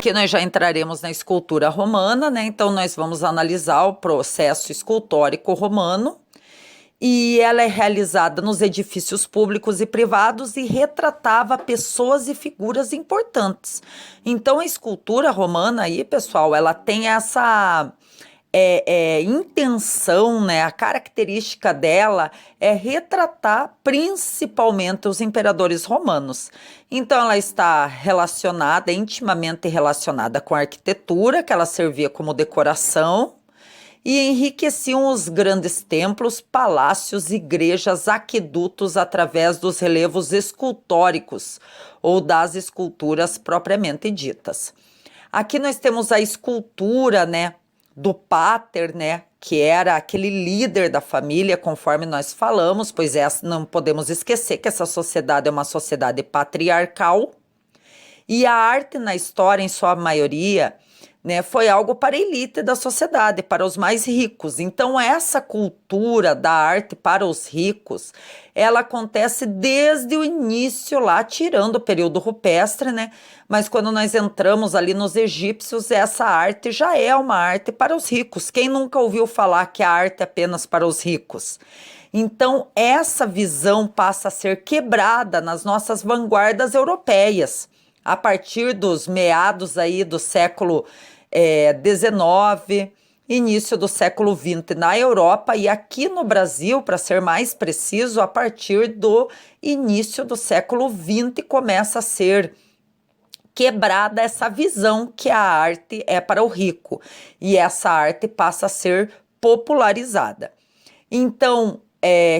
Aqui nós já entraremos na escultura romana, né? Então nós vamos analisar o processo escultórico romano e ela é realizada nos edifícios públicos e privados e retratava pessoas e figuras importantes. Então a escultura romana aí, pessoal, ela tem essa intenção, né? A característica dela é retratar principalmente os imperadores romanos. Então, ela está relacionada, intimamente relacionada com a arquitetura, que ela servia como decoração e enriqueciam os grandes templos, palácios, igrejas, aquedutos através dos relevos escultóricos ou das esculturas propriamente ditas. Aqui nós temos a escultura, né, do pater, né, que era aquele líder da família, conforme nós falamos, pois não podemos esquecer que essa sociedade é uma sociedade patriarcal, e a arte na história, em sua maioria, né, foi algo para a elite da sociedade, para os mais ricos. Então, essa cultura da arte para os ricos, ela acontece desde o início lá, tirando o período rupestre, né? Mas quando nós entramos ali nos egípcios, essa arte já é uma arte para os ricos. Quem nunca ouviu falar que a arte é apenas para os ricos? Então, essa visão passa a ser quebrada nas nossas vanguardas europeias, a partir dos meados aí do século XIX, início do século XX na Europa e aqui no Brasil, para ser mais preciso, a partir do início do século XX começa a ser quebrada essa visão que a arte é para o rico e essa arte passa a ser popularizada. Então,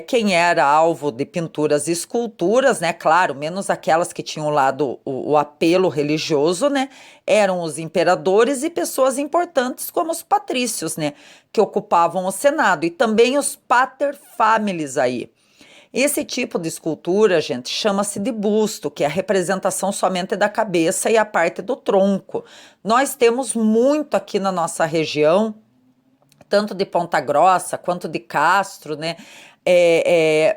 quem era alvo de pinturas e esculturas, né, claro, menos aquelas que tinham lado o apelo religioso, né, eram os imperadores e pessoas importantes como os patrícios, né, que ocupavam o Senado, e também os paterfamilies aí. Esse tipo de escultura, gente, chama-se de busto, que é a representação somente da cabeça e a parte do tronco. Nós temos muito aqui na nossa região, tanto de Ponta Grossa quanto de Castro, né?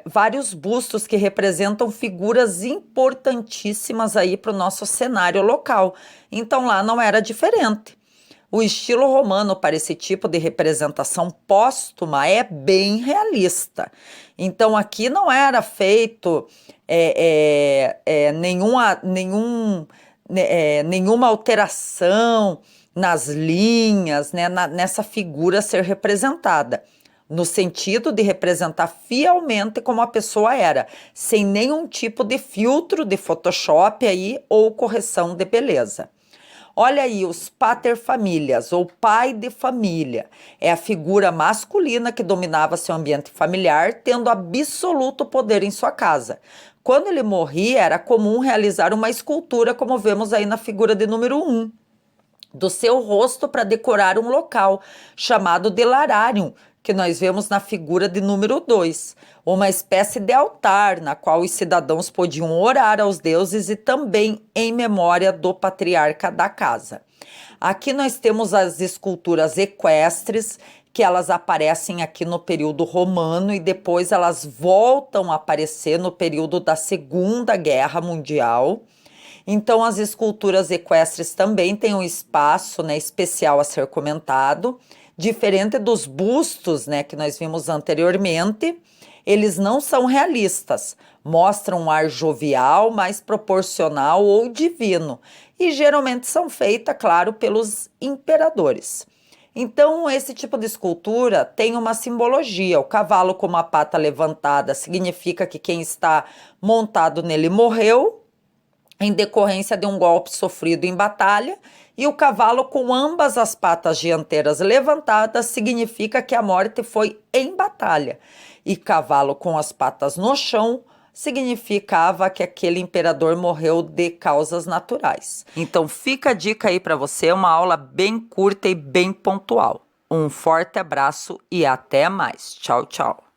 Vários bustos que representam figuras importantíssimas aí para o nosso cenário local. Então lá não era diferente. O estilo romano para esse tipo de representação póstuma é bem realista. Então aqui não era feito nenhuma alteração nas linhas, né, nessa figura ser representada, no sentido de representar fielmente como a pessoa era, sem nenhum tipo de filtro de Photoshop aí ou correção de beleza. Olha aí, os paterfamilias, ou pai de família, é a figura masculina que dominava seu ambiente familiar, tendo absoluto poder em sua casa. Quando ele morria, era comum realizar uma escultura, como vemos aí na figura de número 1, do seu rosto para decorar um local, chamado de lararium, que nós vemos na figura de número 2, uma espécie de altar na qual os cidadãos podiam orar aos deuses e também em memória do patriarca da casa. Aqui nós temos as esculturas equestres, que elas aparecem aqui no período romano e depois elas voltam a aparecer no período da Segunda Guerra Mundial. Então, as esculturas equestres também têm um espaço, né, especial a ser comentado, diferente dos bustos, né, que nós vimos anteriormente. Eles não são realistas, mostram um ar jovial, mais proporcional ou divino, e geralmente são feitas, claro, pelos imperadores. Então, esse tipo de escultura tem uma simbologia. O cavalo com uma pata levantada significa que quem está montado nele morreu, em decorrência de um golpe sofrido em batalha, e o cavalo com ambas as patas dianteiras levantadas significa que a morte foi em batalha, e cavalo com as patas no chão significava que aquele imperador morreu de causas naturais. Então fica a dica aí para você, uma aula bem curta e bem pontual. Um forte abraço e até mais. Tchau, tchau.